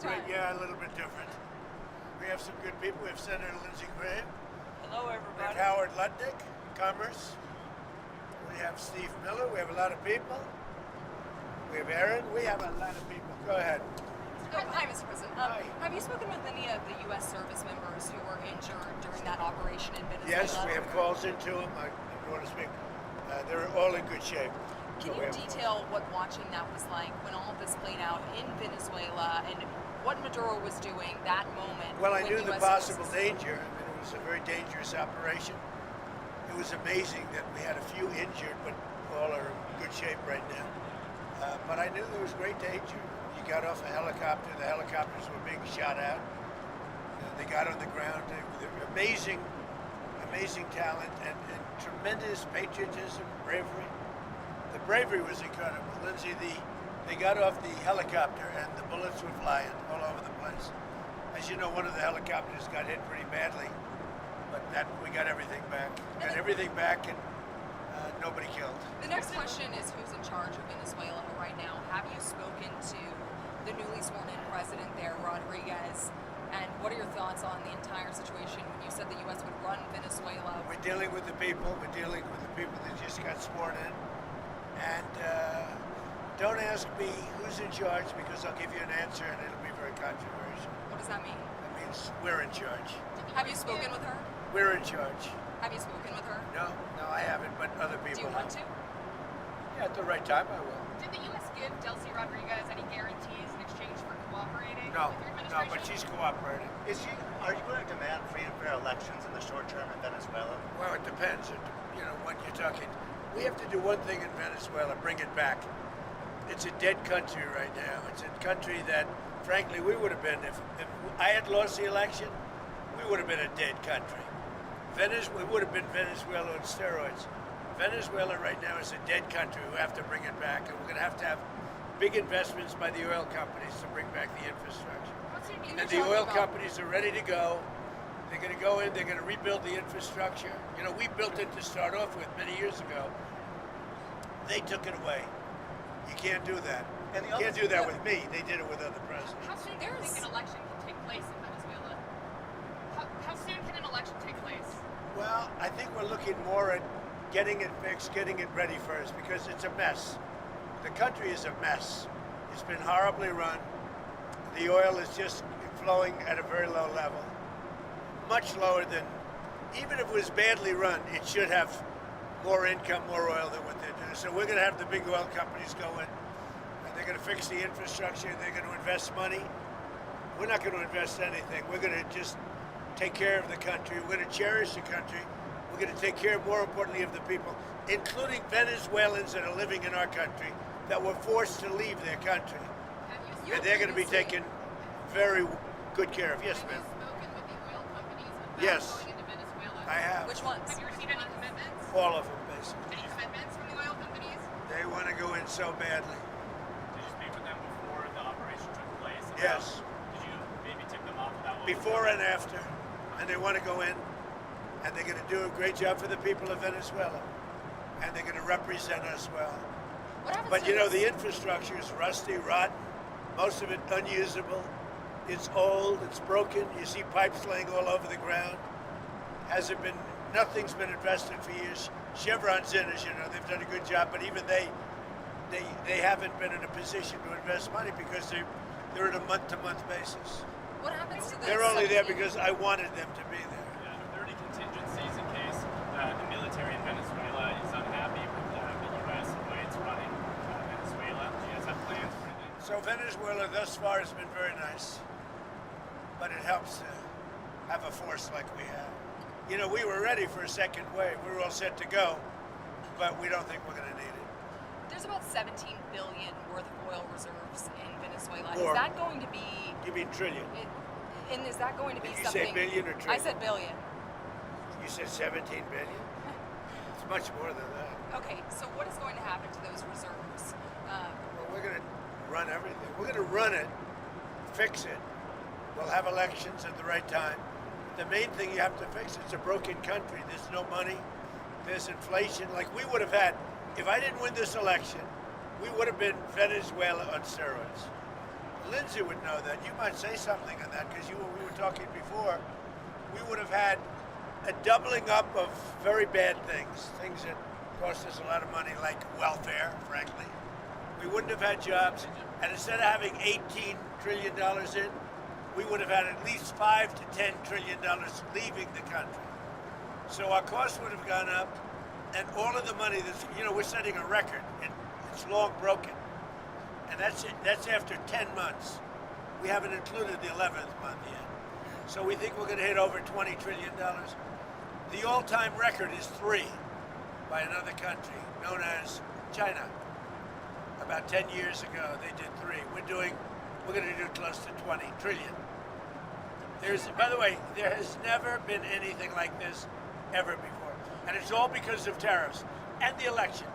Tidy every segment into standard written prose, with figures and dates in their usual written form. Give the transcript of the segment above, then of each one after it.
this time? Yeah, a little bit different. We have some good people. We have Senator Lindsey. Hello, We everybody. have Howard Lutnick, Commerce. We have Steve Miller. We have a lot of people. We have Aaron. We have a lot of people. Go ahead. Hi, Mr. President. Hi. Have you spoken with any of the U.S. service members who were injured during that operation in Venezuela? Yes, we have calls into them. I want to speak. They're all in good shape. Can you detail what watching that was like when all of this played out in Venezuela and what Maduro was doing that moment? Well, I when knew the US possible forces- danger. I mean, it was a very dangerous operation. It was amazing that we had a few injured, but all are in good shape right now. But I knew there was great danger. You got off a helicopter. The helicopters were being shot out. They got on the ground. They're amazing talent and tremendous patriotism, bravery. The bravery was incredible. Lindsey, they got off the helicopter and the bullets were flying all over the place. As you know, one of the helicopters got hit pretty badly, but we got everything back. Got everything back and nobody killed. The next question is who's in charge of Venezuela right now? Have you spoken to the newly sworn in president there, Rodriguez? And what are your thoughts on the entire situation when you said the U.S. would run Venezuela? We're dealing with the people. We're dealing with the people that just got sworn in. And don't ask me who's in charge because I'll give you an answer and it'll be very controversial. What does that mean? That means we're in charge. Have you spoken with her? We're in charge. Have you spoken with her? No, I haven't, but other Do people you want to? Yeah, at the right time I will. Did the U.S. give Delcy Rodriguez any guarantees in exchange for cooperating No, with your no, administration? but she's cooperating. Are you going to demand free and fair elections in the short term in Venezuela? Well, it depends. What you're talking. We have to do one thing in Venezuela: bring it back. It's a dead country right now. It's a country that, frankly, we would have been if I had lost the election. We would have been a dead country. We would have been Venezuela on steroids. Venezuela right now is a dead country. We have to bring it back, and we're going to have big investments by the oil companies to bring back the infrastructure. And the oil companies are ready to go. They're going to go in, they're going to rebuild the infrastructure. We built it to start off with many years ago. They took it away. You can't do that. And You can't do that with me. They did it with other presidents. How soon do you think an election can take place in Venezuela? How soon can an election take place? Well, I think we're looking more at getting it fixed, getting it ready first, because it's a mess. The country is a mess. It's been horribly run. The oil is just flowing at a very low level. Much lower than, even if it was badly run, it should have more income, more oil than what they're doing. So we're going to have the big oil companies go in, and they're going to fix the infrastructure, and they're going to invest money. We're not going to invest anything. We're going to just take care of the country. We're going to cherish the country. We're going to take care, more importantly, of the people, including Venezuelans that are living in our country that were forced to leave their country. And they're going to be taken very good care of. Yes, ma'am. Have you spoken with the oil companies about Yes. going into Venezuela? I have. Which ones? Have you received any commitments? All of them, basically. Any commitments from the oil companies? They want to go in so badly. Did you speak with them before the operation took place? Yes. Did you maybe tip them off about what Before and after. And they want to go in, and they're going to do a great job for the people of Venezuela. And they're going to represent us well. What happens But to this? the infrastructure is rusty, rotten, most of it unusable. It's old, it's broken. You see pipes laying all over the ground. Nothing's been invested for years. Chevron's in, as you know, they've done a good job, but even they haven't been in a position to invest money because they're at a month-to-month basis. What happens to this? They're only there because I wanted them to be there. Are there any contingencies in case the military in Venezuela is unhappy with the U.S. and the way it's running Venezuela? Do you guys have plans for anything? So Venezuela thus far has been very nice, but it helps to have a force like we have. We were ready for a second wave. We were all set to go, but we don't think we're going to need it. There's about 17 billion worth of oil reserves in Venezuela. Or- Is that going to be? You mean trillion? And is that going to be Did you something? say billion or I trillion? said billion. You said 17 billion? It's much more than that. Okay, so what is going to happen to those reserves? Well, we're going to run everything. We're going to run it, fix it. We'll have elections at the right time. The main thing you have to fix, it's a broken country. There's no money. There's inflation. Like we would have had, if I didn't win this election, we would have been Venezuela on steroids. Lindsey would know that. You might say something on that because we were talking before. We would have had a doubling up of very bad things that cost us a lot of money, like welfare, frankly. We wouldn't have had jobs, and instead of having $18 trillion in, we would have had at least $5 to $10 trillion leaving the country. So our costs would have gone up, and all of the money that's, we're setting a record. It's long broken. And that's after 10 months. We haven't included the 11th month yet. So we think we're going to hit over $20 trillion. The all-time record is 3 by another country known as China. About 10 years ago, they did 3. We're going to do close to 20 trillion. By the way, there has never been anything like this ever before. And it's all because of tariffs and the election,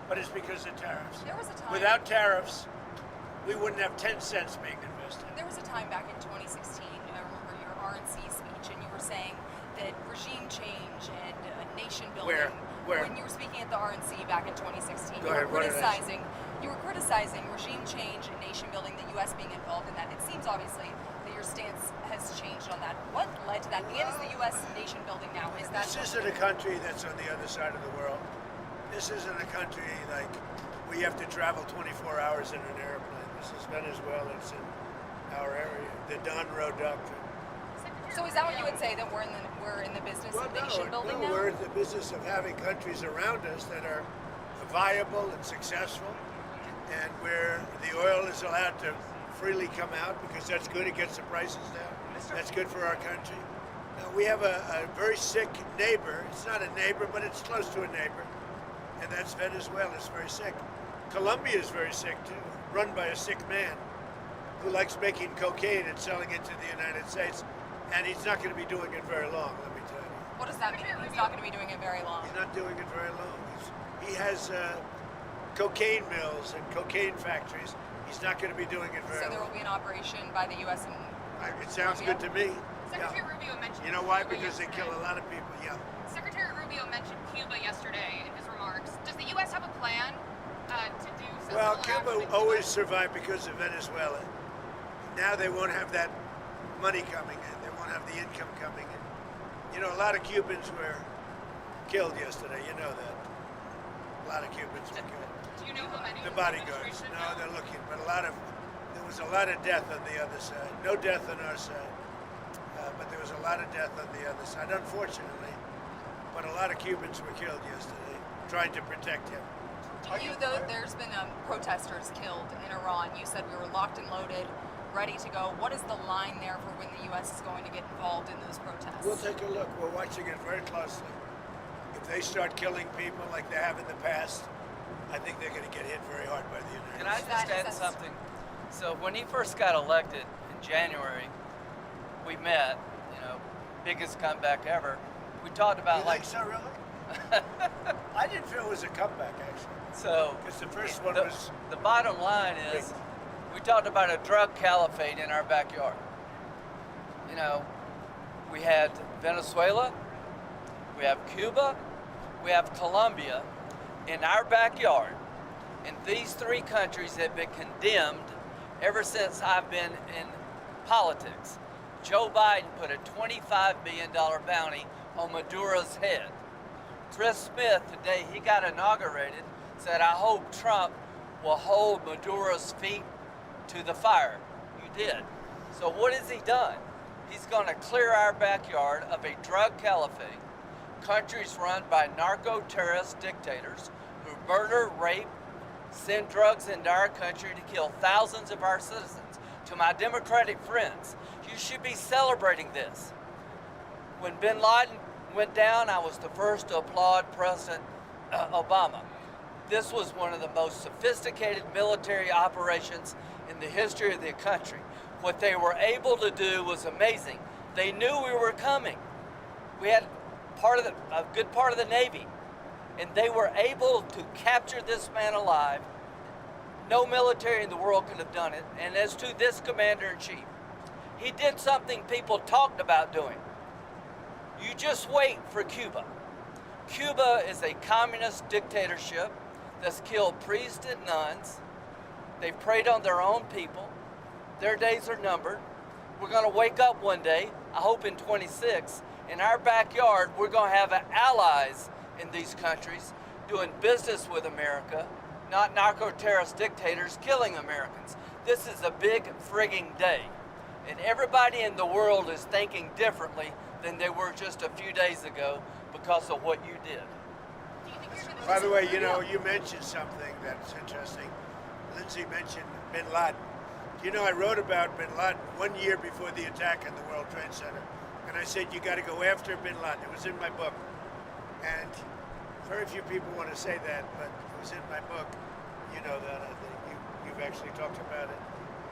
but it's because of tariffs. There was a time. Without tariffs, we wouldn't have 10 cents being invested. There was a time back in 2016, I remember your RNC speech, and you were saying that regime change and nation building. Where? When you were speaking at the RNC back in 2016, Go ahead, you were criticizing regime change and nation building, the U.S. being involved in that. It seems obviously that your stance has changed on that. What led to that? And is the U.S. nation building now? Is that? This isn't a country that's on the other side of the world. This isn't a country like we have to travel 24 hours in an airplane. This is Venezuela. It's in our area. The Don Road Doctrine. So is that what you would say, that we're in the business of nation building now? We're in the business of having countries around us that are viable and successful, and where the oil is allowed to freely come out because that's good. It gets the prices down. That's good for our country. Now, we have a very sick neighbor. It's not a neighbor, but it's close to a neighbor, and that's Venezuela. It's very sick. Colombia is very sick too, run by a sick man who likes making cocaine and selling it to the United States. And he's not going to be doing it very long, let me tell you. What does that mean? He's not going to be doing it very long. He's not doing it very long. He has cocaine mills and cocaine factories. He's not going to be doing it very long. So there will be an operation by the U.S. and it sounds good to me. Secretary Rubio mentioned. You know why? Because they kill a lot of people. Yeah. Secretary Rubio mentioned Cuba yesterday in his remarks. Does the U.S. have a plan to do something? Well, Cuba always survived because of Venezuela. Now they won't have that money coming in. They won't have the income coming in. A lot of Cubans were killed yesterday. You know that. A lot of Cubans were killed. Do you know how many? The bodyguards. No, they're looking, but there was a lot of death on the other side. No death on our side, but there was a lot of death on the other side, unfortunately. But a lot of Cubans were killed yesterday, trying to protect him. There's been protesters killed in Iran. You said we were locked and loaded, ready to go. What is the line there for when the U.S. is going to get involved in those protests? We'll take a look. We're watching it very closely. If they start killing people like they have in the past, I think they're going to get hit very hard by the United States. Can I just add something? So when he first got elected in January, we met, biggest comeback ever. We talked about You think so, really? I didn't feel it was a comeback, actually. So Because the first one was... the bottom line is, we talked about a drug caliphate in our backyard. We had Venezuela, we have Cuba, we have Colombia in our backyard. And these 3 countries have been condemned ever since I've been in politics. Joe Biden put a $25 billion bounty on Maduro's head. Chris Smith, today he got inaugurated, said, I hope Trump will hold Maduro's feet to the fire. You did. So what has he done? He's going to clear our backyard of a drug caliphate, countries run by narco-terrorist dictators who murder, rape, send drugs into our country to kill thousands of our citizens. To my Democratic friends, you should be celebrating this. When bin Laden went down, I was the first to applaud President Obama. This was one of the most sophisticated military operations in the history of the country. What they were able to do was amazing. They knew we were coming. We had a good part of the Navy, and they were able to capture this man alive. No military in the world could have done it. And as to this commander-in-chief, he did something people talked about doing. You just wait for Cuba. Cuba is a communist dictatorship that's killed priests and nuns. They've preyed on their own people. Their days are numbered. We're going to wake up one day, I hope in 26, in our backyard, we're going to have allies in these countries doing business with America, not narco-terrorist dictators killing Americans. This is a big frigging day. And everybody in the world is thinking differently than they were just a few days ago because of what you did. Do you think you're going to By the way, you mentioned something that's interesting. Lindsey mentioned bin Laden. You know, I wrote about bin Laden 1 year before the attack on the World Trade Center. And I said, you got to go after bin Laden. It was in my book. And very few people want to say that, but it was in my book. You know that, I think. You've actually talked about it.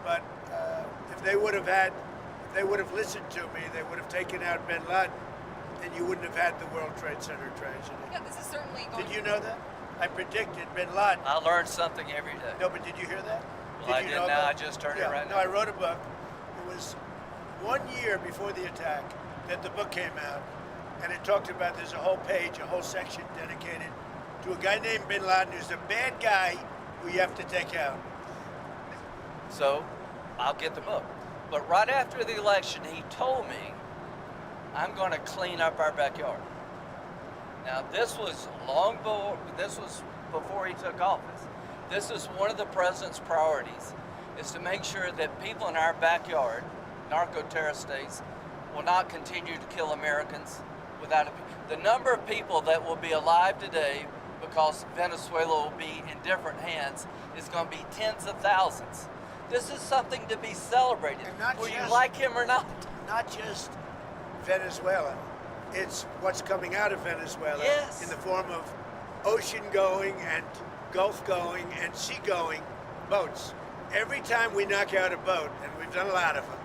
But if they would have listened to me, they would have taken out bin Laden, and you wouldn't have had the World Trade Center tragedy. Yeah, this is certainly going Did you know that? I predicted bin Laden. I learn something every day. No, but did you hear that? Well, I you didn't know now. that? I just heard it Yeah, right no, now. I wrote a book. It was 1 year before the attack that the book came out, and it talked about, there's a whole page, a whole section dedicated to a guy named bin Laden who's a bad guy who you have to take out. So, I'll get the book. But right after the election, he told me, I'm going to clean up our backyard. Now, this was before he took office. This is one of the president's priorities, is to make sure that people in our backyard, narco-terrorist states, will not continue to kill Americans without the number of people that will be alive today because Venezuela will be in different hands is going to be tens of thousands. This is something to be celebrated, And not whether you just- like him or not. Not just Venezuela, it's what's coming out of Venezuela Yes. in the form of ocean-going and Gulf-going and sea-going boats. Every time we knock out a boat, and we've done a lot of them,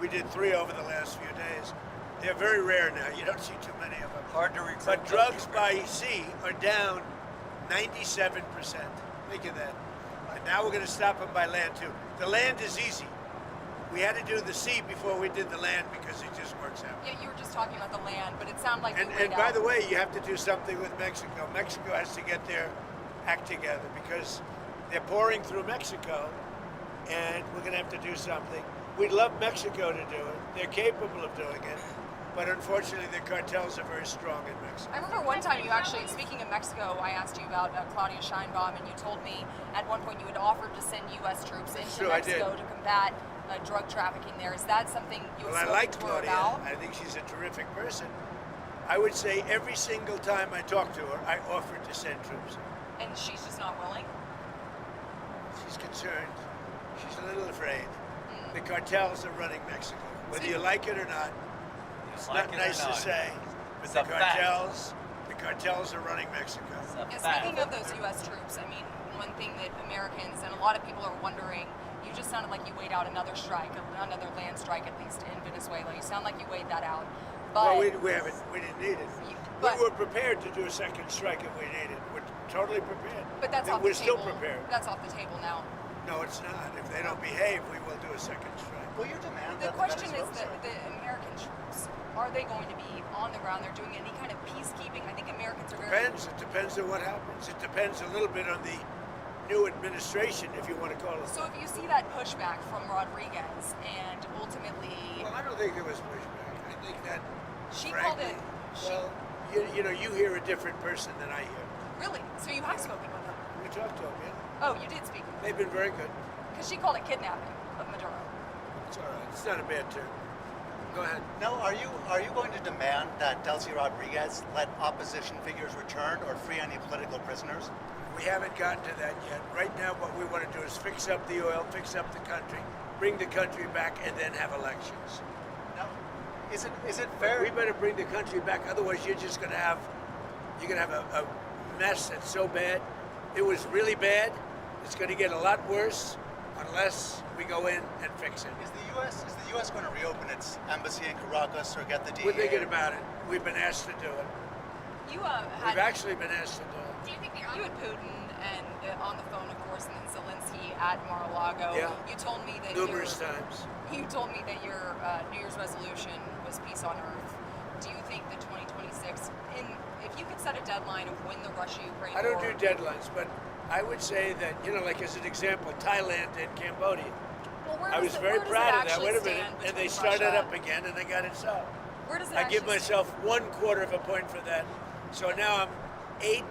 we did 3 over the last few days, they're very rare now. You don't see too many of them. Hard to recruit. But drugs by sea are down 97%. Think of that. And now we're going to stop them by land too. The land is easy. We had to do the sea before we did the land because it just works out. Yeah, you were just talking about the land, but it sounded like And, you laid and by out. the way, you have to do something with Mexico. Mexico has to get their act together because they're pouring through Mexico, and we're going to have to do something. We'd love Mexico to do it. They're capable of doing it, but unfortunately, the cartels are very strong in Mexico. I remember one time you actually, speaking of Mexico, I asked you about Claudia Sheinbaum, and you told me at one point you had offered to send U.S. troops into true, I did. Mexico to combat drug trafficking there. Is that something you Well, have I like spoken to her Claudia. about? I think she's a terrific person. I would say every single time I talk to her, I offered to send troops. And she's just not willing? She's concerned. She's a little afraid. The cartels are running Mexico. Whether you like it or not, it's Like not it or nice to not. say, but It's the a fact. cartels are running Mexico. It's a Yeah, fact. speaking of those U.S. troops, I mean, one thing that Americans and a lot of people are wondering, you just sounded like you weighed out another strike, another land strike at least in Venezuela. You sound like you weighed that out. But Well, we haven't. We didn't need it. but- we were prepared to do a second strike if we needed. We're totally prepared. But that's And off we're the table. still prepared. That's off the table now. No, it's not. If they don't behave, we will do a second strike. Will you demand The that question is Venezuela- the American troops, are they going to be on the ground? They're doing any kind of peacekeeping. I think Americans are very... Depends. It depends on what happens. It depends a little bit on the new administration, if you want to call it. So if you see that pushback from Rodriguez and ultimately... Well, I don't think there was pushback. I think that She frankly, called it... She, well, you know, you hear a different person than I hear. really? So you have spoken with them? We talked to them, yeah. Oh, you did speak with them. They've been very good. Because she called it kidnapping of Maduro. It's all right. It's not a bad term. Go ahead. No, are you going to demand that Delcy Rodriguez let opposition figures return or free any political prisoners? We haven't gotten to that yet. Right now, what we want to do is fix up the oil, fix up the country, bring the country back, and then have elections. No. Is it fair? We better bring the country back. Otherwise, you're gonna have a mess that's so bad. It was really bad. It's going to get a lot worse unless we go in and fix it. Is the U.S. going to reopen its embassy in Caracas or get the DEA? We're thinking about it. We've been asked to do it. You We've actually been asked to do it. Do you think the You had Putin and on the phone, of course, and then Zelensky at Mar-a-Lago. Yeah. You told me that Numerous times. You told me that your New Year's resolution was peace on earth. Do you think that 2026, if you could set a deadline of when the Russia-Ukraine I don't war, do deadlines, but I would say that, like as an example, Thailand and Cambodia. Well, where I does was it, very where does proud it of that. actually Wait a minute. stand And they between started Russia- up again, and they got it solved. Where does it I actually give myself 1/4 of a point for that. So now I'm 8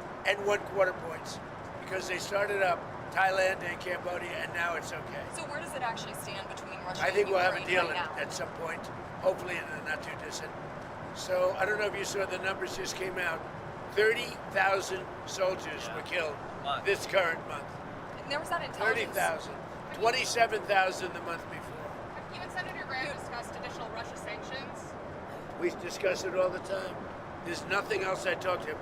1/4 points because they started up Thailand and Cambodia, and now it's okay. So where does it actually stand between Russia I think and we'll have a Ukraine deal right now? at some point, hopefully in the not too distant. So I don't know if you saw the numbers just came out. 30,000 soldiers were killed Month. this current month. And there was that intelligence. 30,000. 27,000 the month before. Have you and Senator Graham discussed additional Russia sanctions? We discuss it all the time. There's nothing else I talk to him.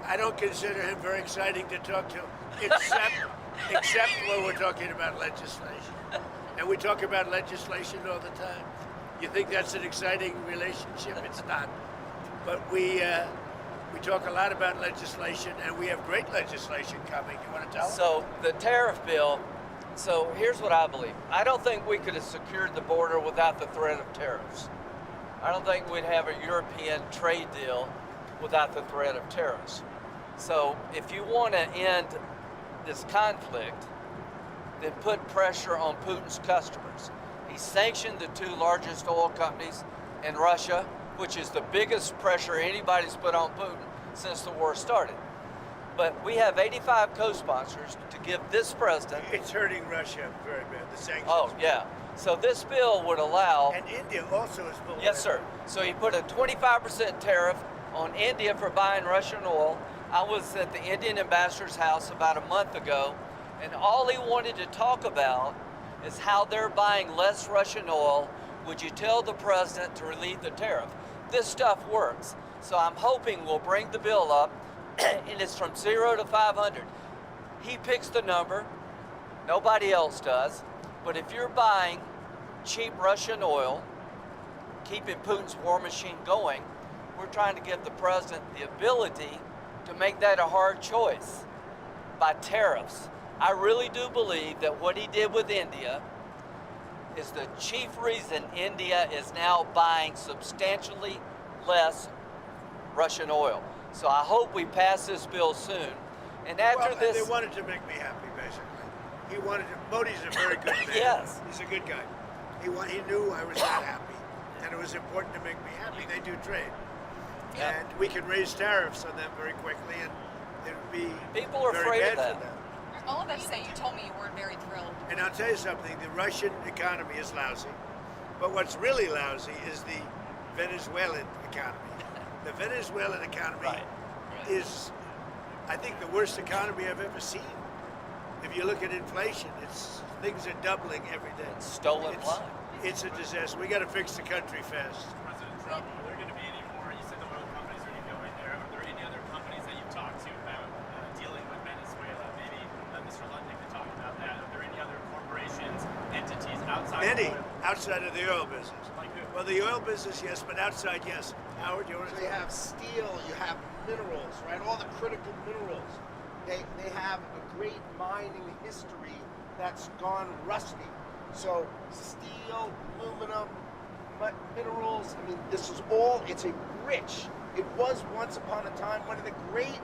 I don't consider him very exciting to talk to, except when we're talking about legislation. And we talk about legislation all the time. You think that's an exciting relationship? It's not. But we talk a lot about legislation, and we have great legislation coming. You want to tell them? So the tariff bill, so here's what I believe. I don't think we could have secured the border without the threat of tariffs. I don't think we'd have a European trade deal without the threat of tariffs. So if you want to end this conflict, then put pressure on Putin's customers. He sanctioned the 2 largest oil companies in Russia, which is the biggest pressure anybody's put on Putin since the war started. But we have 85 co-sponsors to give this president. It's hurting Russia very bad, the sanctions. Oh, yeah. So this bill would allow. And India also is pulling Yes, it. sir. So he put a 25% tariff on India for buying Russian oil. I was at the Indian ambassador's house about a month ago, and all he wanted to talk about is how they're buying less Russian oil. Would you tell the president to relieve the tariff? This stuff works. So I'm hoping we'll bring the bill up, and it's from 0 to 500. He picks the number, nobody else does. But if you're buying cheap Russian oil, keeping Putin's war machine going, we're trying to give the president the ability to make that a hard choice by tariffs. I really do believe that what he did with India is the chief reason India is now buying substantially less Russian oil. So I hope we pass this bill soon. And after Well, this, they wanted to make me happy, basically. He wanted to. Modi's a very good man. Yes. He's a good guy. He knew I was not happy, and it was important to make me happy. They do trade, Yeah. and we can raise tariffs on them very quickly, and it would be People are very afraid bad of that. for them. All of that to say, you told me you weren't very thrilled. And I'll tell you something, the Russian economy is lousy. But what's really lousy is the Venezuelan economy. The Venezuelan economy Right. is, I think, the worst economy I've ever seen. If you look at inflation, things are doubling every day. stolen It's- line. It's a disaster. We got to fix the country fast. President Trump, are there going to be any more? You said the oil companies are going to go in there. Are there any other companies that you've talked to about dealing with Venezuela? Maybe Mr. Lutnick could talk about that. Are there any other corporations, entities outside Many of oil? outside of the oil business. Like who? Well, the oil business, yes, but outside, yes. Howard, you want So to you have steel, you have minerals, right? All the critical minerals. They have a great mining history that's gone rusty. So steel, aluminum, minerals, I mean, this is all, it's it was once upon a time one of the great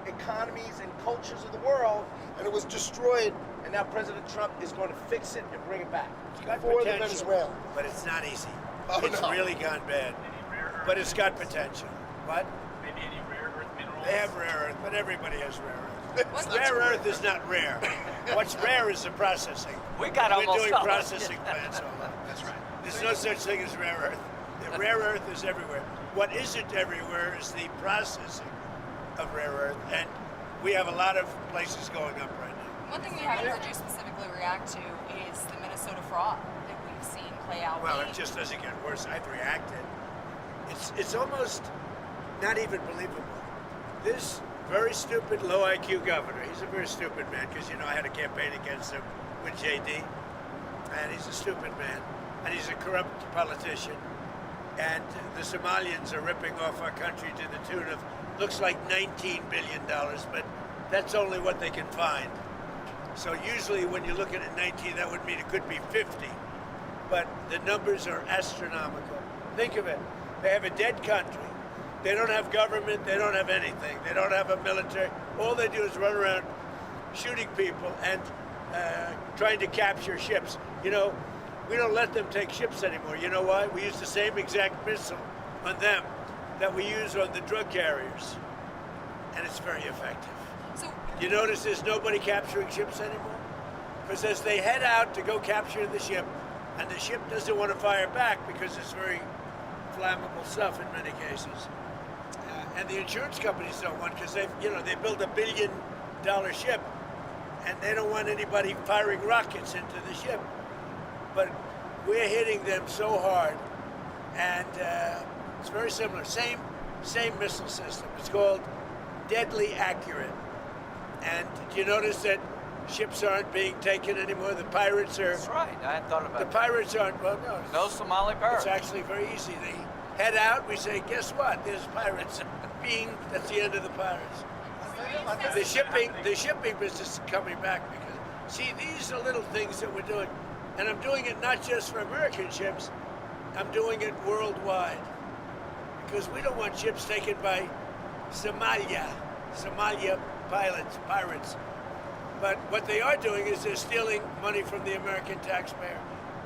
economies and cultures of the world, and it was destroyed, and now President Trump is going to fix it and bring it back got for the potential, Venezuelans. but it's not easy. Oh, It's no. really gone bad. Any rare earth? But it's got potential. What? Maybe any rare earth minerals? They have rare earth, but everybody has rare earth. What's Rare earth is not rare. What's rare is the processing. We got We're almost doing all of it. processing plants all over. That's right. There's no such thing as rare earth. The rare earth is everywhere. What isn't everywhere is the processing of rare earth, and we have a lot of places going up right now. One thing we haven't heard you specifically react to is the Minnesota fraud that we've seen play out. Well, it just doesn't get worse. I've reacted. It's almost not even believable. This very stupid, low IQ governor, he's a very stupid man because, I had a campaign against him with JD, and he's a stupid man, and he's a corrupt politician, and the Somalians are ripping off our country to the tune of, looks like $19 billion, but that's only what they can find. So usually when you look at it 19, that would mean it could be 50, but the numbers are astronomical. Think of it. They have a dead country. They don't have government. They don't have anything. They don't have a military. All they do is run around shooting people and trying to capture ships. we don't let them take ships anymore. You know why? We use the same exact missile on them that we use on the drug carriers, and it's very effective. So You notice there's nobody capturing ships anymore? Because as they head out to go capture the ship, and the ship doesn't want to fire back because it's very flammable stuff in many cases. And the insurance companies don't want, because they build $1 billion ship, and they don't want anybody firing rockets into the ship. But we're hitting them so hard, and it's very similar. Same missile system. It's called deadly accurate. And do you notice that ships aren't being taken anymore? The pirates are. That's right. I hadn't thought about The that. pirates aren't. Well, no. No Somali pirates. It's actually very easy. They head out. We say, guess what? There's pirates. That's the end of the pirates. The shipping business is coming back because, see, these are little things that we're doing, and I'm doing it not just for American ships. I'm doing it worldwide because we don't want ships taken by Somalia pirates. But what they are doing is they're stealing money from the American taxpayer,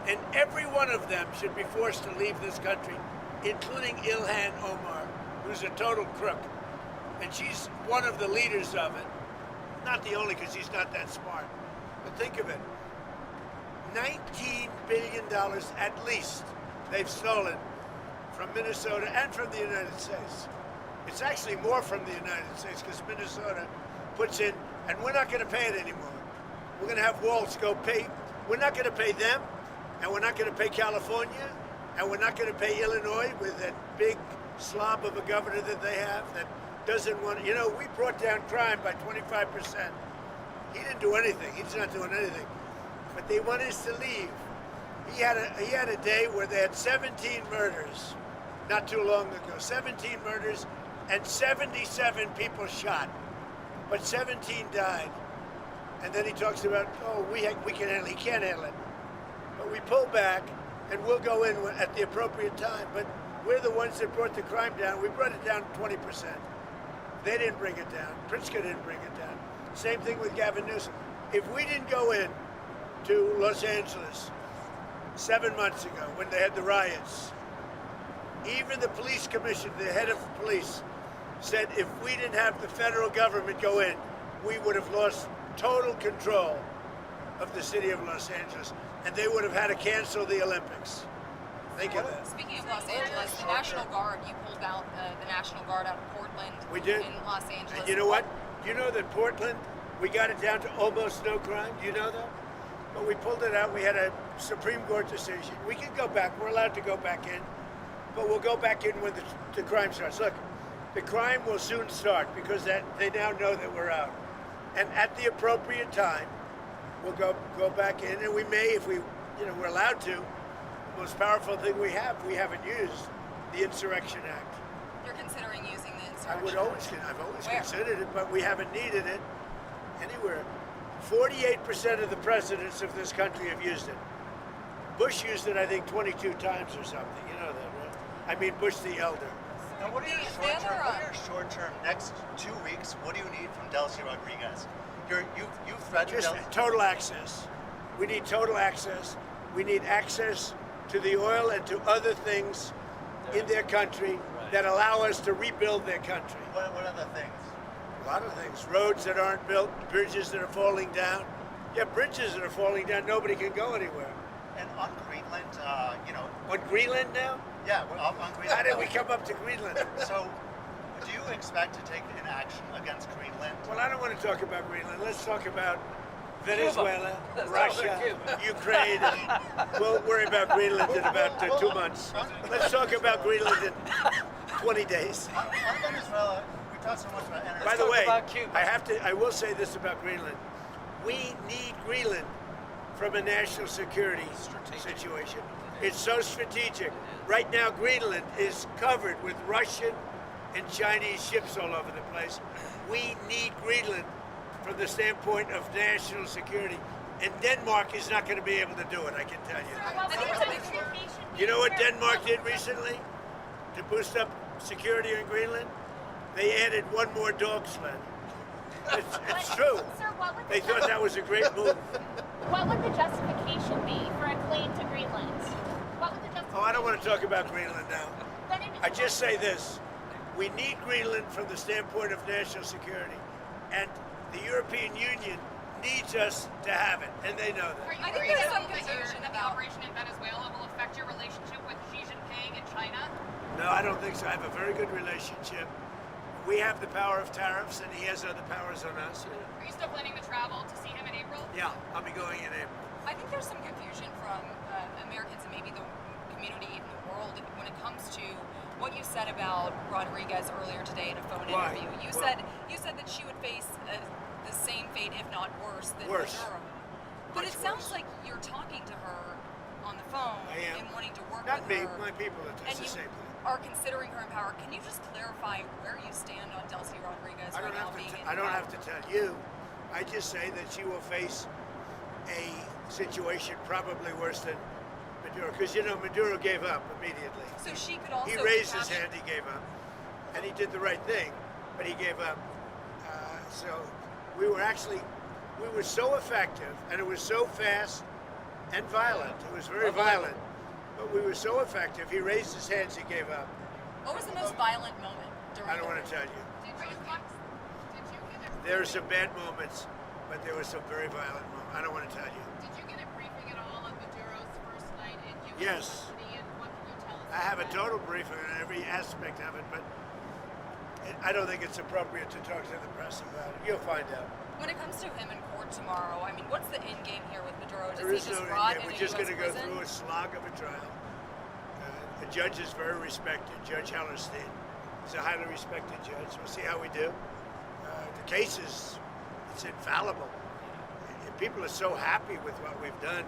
and every one of them should be forced to leave this country, including Ilhan Omar, who's a total crook. And she's one of the leaders of it. Not the only, because she's not that smart. But think of it. $19 billion at least they've stolen from Minnesota and from the United States. It's actually more from the United States because Minnesota puts in, and we're not going to pay it anymore. We're going to have Waltz go pay. We're not going to pay them, and we're not going to pay California, and we're not going to pay Illinois with that big slob of a governor that they have that doesn't want. We brought down crime by 25%. He didn't do anything. He's not doing anything. But they want us to leave. He had a day where they had 17 murders, not too long ago. 17 murders and 77 people shot, but 17 died. And then he talks about, we can handle it. He can't handle it. But we pull back, and we'll go in at the appropriate time. But we're the ones that brought the crime down. We brought it down 20%. They didn't bring it down. Pritzker didn't bring it down. Same thing with Gavin Newsom. If we didn't go in to Los Angeles 7 months ago when they had the riots, even the police commission, the head of police, said if we didn't have the federal government go in, we would have lost total control of the city of Los Angeles, and they would have had to cancel the Olympics. Think of that. speaking of Los Angeles, the National Guard, you pulled out the National Guard out of Portland. We did. In Los Angeles. And you know what? Do you know that Portland, we got it down to almost no crime? Do you know that? But we pulled it out. We had a Supreme Court decision. We can go back. We're allowed to go back in. But we'll go back in when the crime starts. Look, the crime will soon start because they now know that we're out. And at the appropriate time, we'll go back in. And we may, if we're allowed to. The most powerful thing we haven't used, the Insurrection Act. You're considering using the I've insurrection. always Where? considered it, but we haven't needed it anywhere. 48% of the presidents of this country have used it. Bush used it, I think, 22 times or something. You know that, right? I mean, Bush the elder. Now, what are your short-term next 2 weeks? What do you need from Delcy Rodriguez? You've threatened Just Delcy. total access. We need total access. We need access to the oil and to other things in their country that allow us to rebuild their country. What other things? A lot of things. Roads that aren't built, bridges that are falling down. Yeah, bridges that are falling down, nobody can go anywhere. And on Greenland, On Greenland now? Yeah, we're up on Greenland. How did we come up to Greenland? So, do you expect to take an action against Greenland? Well, I don't want to talk about Greenland. Let's talk about Venezuela, Let's talk about Russia, Cuba. Ukraine. We'll worry about Greenland in about 2 months. Let's talk about Greenland in 20 days. On Venezuela, we talked so much about energy. By the talk way, about Cuba. I will say this about Greenland. We need Greenland from a national security situation. It's so strategic. Right now, Greenland is covered with Russian and Chinese ships all over the place. We need Greenland from the standpoint of national security. And Denmark is not going to be able to do it, I can tell you. You know what Denmark did recently to boost up security in Greenland? They added one more dog sled. It's true. Sir, what would They thought that was a great move. what would the justification be for a claim to Greenland? don't want to talk about Greenland now. That is- I just say this. We need Greenland from the standpoint of national security. And the European Union needs us to have it, and they know Are that. you I think worried there's some that confusion the about- operation in Venezuela will affect your relationship with Xi Jinping in China? No, I don't think so. I have a very good relationship. We have the power of tariffs, and he has other powers on us. Are you still planning to travel to see him in April? Yeah, I'll be going in April. I think there's some confusion from Americans and maybe the community in the world when it comes to what you said about Rodriguez earlier today in a phone Why? interview. You Well- said that she would face the same fate, if not worse, than Worse. Maduro. But Much it sounds worse. like you're talking to her on the phone I am. and wanting to work Not with me, her. my people are and just the you same thing. are considering her in power. Can you just clarify where you stand on Delcy Rodriguez I right don't now have being to. in I don't power? have to tell you. I just say that she will face a situation probably worse than Maduro, because Maduro gave up immediately. So she could also He raised his capture- hand. He gave up, and he did the right thing, but he gave up. So we were so effective, and it was so fast and violent. It was very violent, but we were so effective. He raised his hands. He gave up. What was the most violent moment during I don't the want to tell you. Did you get a There are some bad moments, but there were some very violent moments. I don't want to tell you. Did you get a briefing at all on Maduro's first night in U.S. Yes. custody, and what can you tell us? I have a about that? total briefing on every aspect of it, but I don't think it's appropriate to talk to the press about it. You'll find out. When it comes to him in court tomorrow, I mean, what's the end game here with Maduro? Does There he is no just end rot game. in We're a just US going to go prison? through a slog of a trial. The judge is very respected, Judge Hellerstein. He's a highly respected judge. We'll see how we do. The case it's infallible. And people are so happy with what we've done.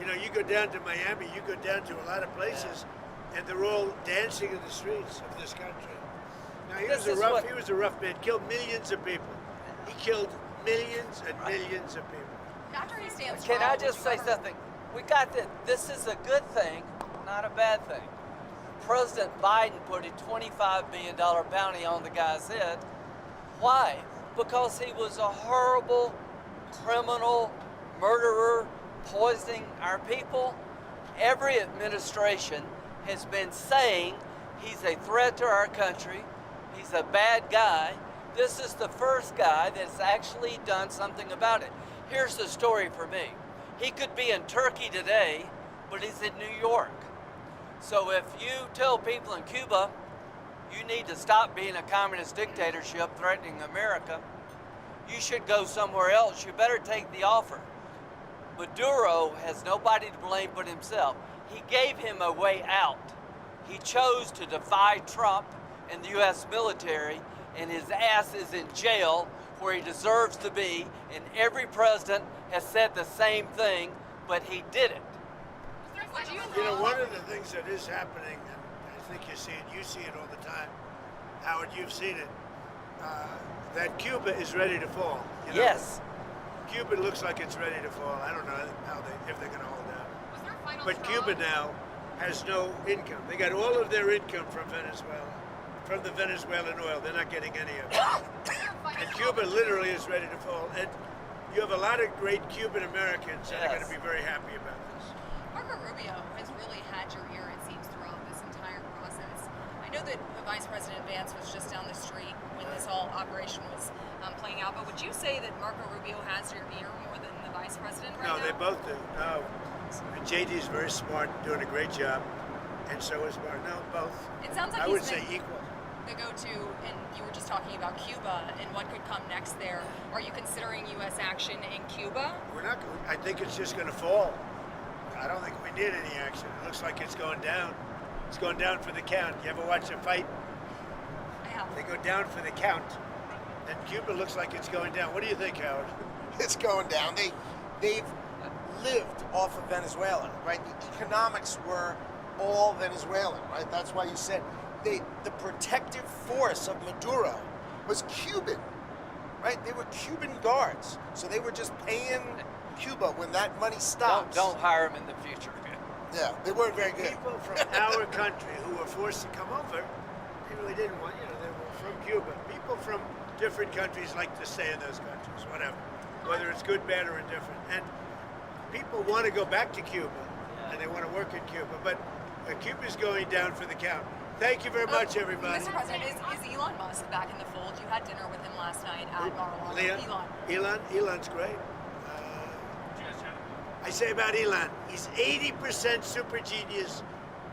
You go down to Miami, you go down to a lot of places, and they're all dancing in the streets of this country. Now he This was is what- a rough man. Killed millions of people. He killed millions and millions of people. After he stands Can trial, I would just you say ever- something? We got that. This is a good thing, not a bad thing. President Biden put a $25 million bounty on the guy's head. Why? Because he was a horrible criminal, murderer, poisoning our people. Every administration has been saying he's a threat to our country. He's a bad guy. This is the first guy that's actually done something about it. Here's the story for me. He could be in Turkey today, but he's in New York. So if you tell people in Cuba, you need to stop being a communist dictatorship threatening America, you should go somewhere else. You better take the offer. Maduro has nobody to blame but himself. He gave him a way out. He chose to defy Trump and the U.S. military, and his ass is in jail where he deserves to be, and every president has said the same thing, but he did it. Is there a Would final you- thought? One of the things that is happening, and I think you see it all the time. Howard, you've seen it. That Cuba is ready to fall. Yes. Cuba looks like it's ready to fall. I don't know if they're going to hold out. Was there a final But straw? Cuba now has no income. They got all of their income from Venezuela, from the Venezuelan oil. They're not getting any of it. Was there a final And straw? Cuba literally is ready to fall. And you have a lot of great Cuban Americans that are going Yes. to be very happy about this. Marco Rubio has really had your ear, it seems, throughout this entire process. I know that Vice President Vance was just down the street when this whole operation was playing out, but would you say that Marco Rubio has your ear more than the Vice President right No, now? they both do. No. JD is very smart, doing a great job. And so is Mark. No, both. It sounds like I he's would say been equal. the go-to, and you were just talking about Cuba and what could come next there. Are you considering U.S. action in Cuba? We're not. I think it's just going to fall. I don't think we need any action. It looks like it's going down. It's going down for the count. You ever watch a fight? I have. They go down for the count. And Cuba looks like it's going down. What do you think, Howard? It's going down. They've lived off of Venezuela, right? The economics were all Venezuelan, right? That's why you said the protective force of Maduro was Cuban, right? They were Cuban guards, so they were just paying Cuba when that money stops. Don't hire him in the future. Yeah, they weren't very good. People from our country who were forced to come over, they really didn't want, they were from Cuba. People from different countries like to stay in those countries, whatever, whether it's good, bad, or indifferent. And people want to go back to Cuba, and they want to work in Cuba, but Cuba's going down for the count. Thank you very much, everybody. Mr. President, is Elon Musk back in the fold? You had dinner with him last night at Mar-a-Lago. Elon? Elon's great. I say about Elon, he's 80% super genius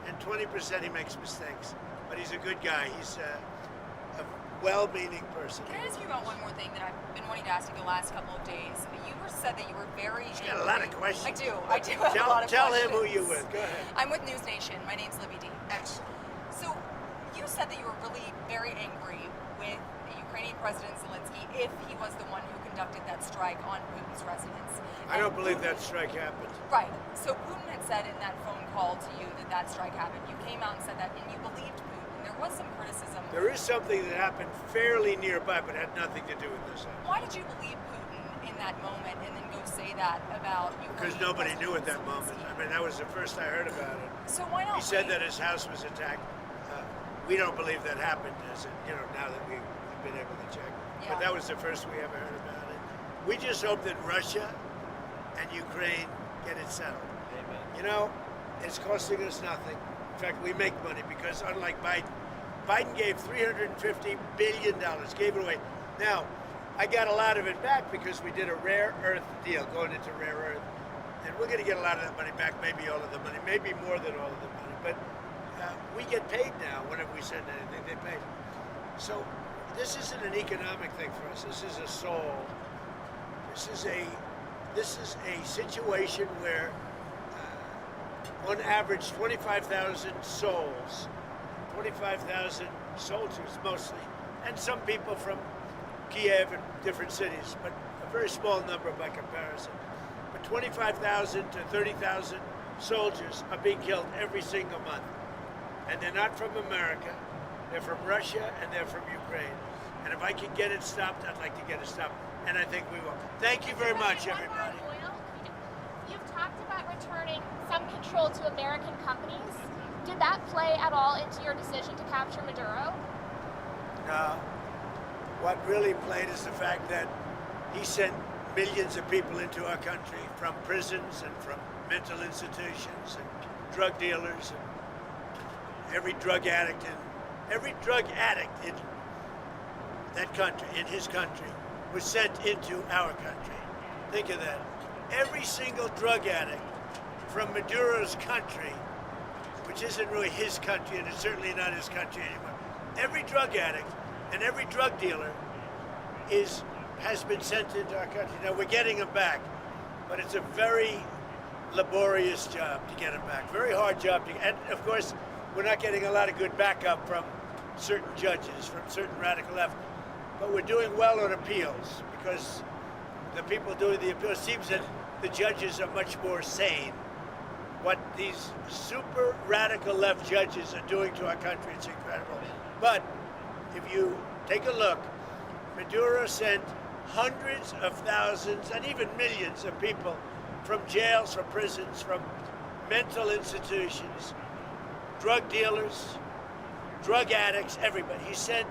and 20% he makes mistakes. But he's a good guy. He's a well-meaning person. Can I ask you about one more thing that I've been wanting to ask you the last couple of days? You said that you were very He's got a lot of questions. I do have a lot of questions. Tell him who you're with. Go ahead. I'm with News Nation. My name's Libby D. Excellent. So you said that you were really very angry with the Ukrainian President Zelensky if he was the one who conducted that strike on Putin's residence. I don't believe that strike happened. Right. So Putin had said in that phone call to you that that strike happened. You came out and said that, and you believed Putin. There was some criticism. There is something that happened fairly nearby, but had nothing to do with this. Why did you believe Putin in that moment and then go say that about Ukraine? Because nobody knew at that moment. I mean, that was the first I heard about it. So why not? He said that his house was attacked. We don't believe that happened, now that we've been able to check. Yeah. But that was the first we ever heard about it. We just hope that Russia and Ukraine get it settled. Amen. It's costing us nothing. In fact, we make money because unlike Biden gave $350 billion, gave it away. Now, I got a lot of it back because we did a rare earth deal, going into rare earth. And we're going to get a lot of that money back, maybe all of the money, maybe more than all of the money. But we get paid now whenever we send anything, they pay. So this isn't an economic thing for us. This is a soul. This is a situation where on average 25,000 souls, 25,000 soldiers mostly, and some people from Kiev and different cities, but a very small number by comparison. But 25,000 to 30,000 soldiers are being killed every single month. And they're not from America, they're from Russia, and they're from Ukraine. And if I can get it stopped, I'd like to get it stopped. And I think we will. Thank you very much, everybody. You've talked about returning some control to American companies. Did that play at all into your decision to capture Maduro? No. What really played is the fact that he sent millions of people into our country from prisons and from mental institutions and drug dealers and every drug addict in that country, in his country, was sent into our country. Think of that. Every single drug addict from Maduro's country, which isn't really his country and it's certainly not his country anymore. Every drug addict and every drug dealer has been sent into our country. Now we're getting them back, but it's a very laborious job to get them back. Very hard job to get. And of course, we're not getting a lot of good backup from certain judges, from certain radical left. But we're doing well on appeals because the people doing the appeals, seems that the judges are much more sane. What these super radical left judges are doing to our country, it's incredible. But if you take a look, Maduro sent hundreds of thousands and even millions of people from jails, from prisons, from mental institutions, drug dealers, drug addicts, everybody. He sent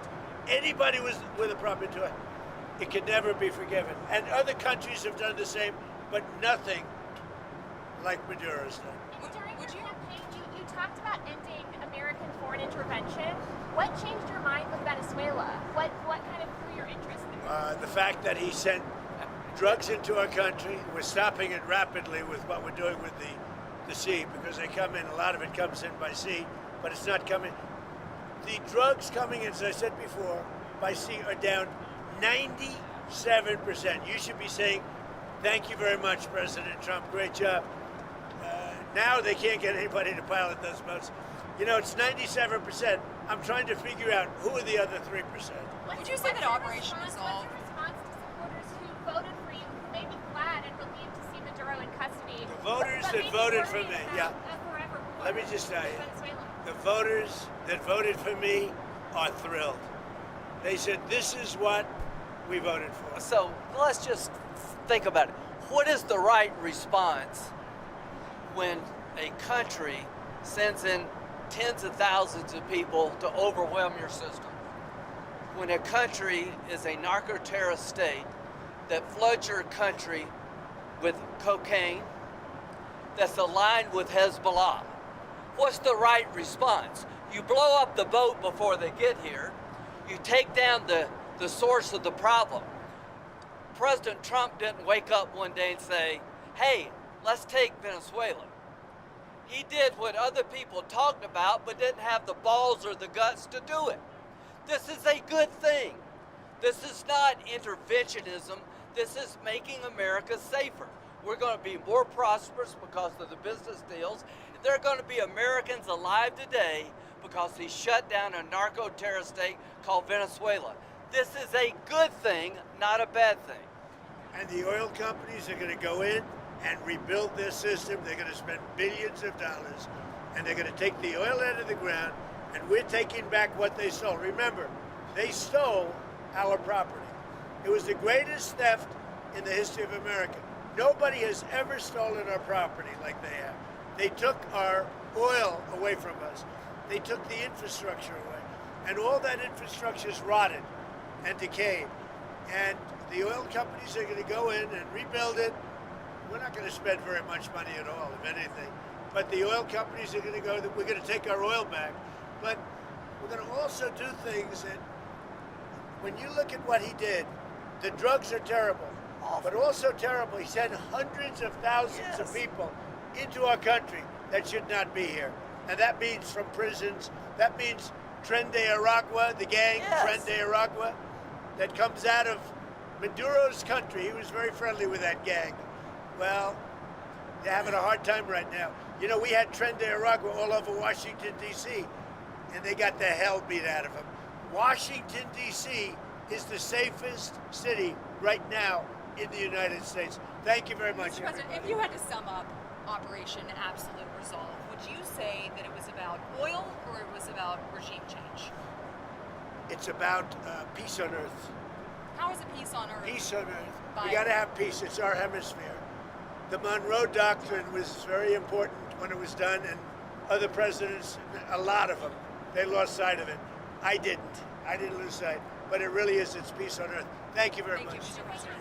anybody with a problem into it. It can never be forgiven. And other countries have done the same, but nothing like Maduro's done. During your campaign, you talked about ending American foreign intervention. What changed your mind with Venezuela? What kind of grew your interest there? The fact that he sent drugs into our country, we're stopping it rapidly with what we're doing with the sea, because they come in, a lot of it comes in by sea, but it's not coming. The drugs coming in, as I said before, by sea are down 97%. You should be saying, thank you very much, President Trump, great job. Now they can't get anybody to pilot those boats. It's 97%. I'm trying to figure out who are the other 3%. Would you say that Operation Resolve? What's your response to supporters who voted for you, who may be glad and relieved to see Maduro in custody? The voters that voted for me, yeah. Let me just tell you, the voters that voted for me are thrilled. They said, this is what we voted for. So let's just think about it. What is the right response when a country sends in tens of thousands of people to overwhelm your system? When a country is a narco-terrorist state that floods your country with cocaine, that's aligned with Hezbollah, What's the right response? You blow up the boat before they get here. You take down the source of the problem. President Trump didn't wake up one day and say, hey, let's take Venezuela. He did what other people talked about but didn't have the balls or the guts to do it. This is a good thing. This is not interventionism. This is making America safer. We're going to be more prosperous because of the business deals. There are going to be Americans alive today because he shut down a narco-terrorist state called Venezuela. This is a good thing, not a bad thing. And the oil companies are going to go in and rebuild their system. They're going to spend billions of dollars, and they're going to take the oil out of the ground, and we're taking back what they stole. Remember, they stole our property. It was the greatest theft in the history of America. Nobody has ever stolen our property like they have. They took our oil away from us. They took the infrastructure away. And all that infrastructure is rotted and decayed. And the oil companies are going to go in and rebuild it. We're not going to spend very much money at all, if anything. But the oil companies are going to go, we're going to take our oil back. But we're going to also do things that, when you look at what he did, the drugs are terrible, but also terrible. He sent hundreds of thousands of people into our country that should not be here. And that means from prisons, that means Tren de Aragua, the gang, Tren de Aragua, that comes out of Maduro's country. He was very friendly with that gang. Well, they're having a hard time right now. You know, we had Tren de Aragua all over Washington, D.C., and they got the hell beat out of them. Washington, D.C. is the safest city right now in the United States. Thank you very much, Mr. President, everybody. if you had to sum up Operation Absolute Resolve, would you say that it was about oil or it was about regime change? It's about peace on earth. How is it peace on earth? Peace on earth. By- We got to have peace. It's our hemisphere. The Monroe Doctrine was very important when it was done, and other presidents, a lot of them, they lost sight of it. I didn't lose sight. But it really is, it's peace on earth. Thank you very Thank you, much. Mr. President.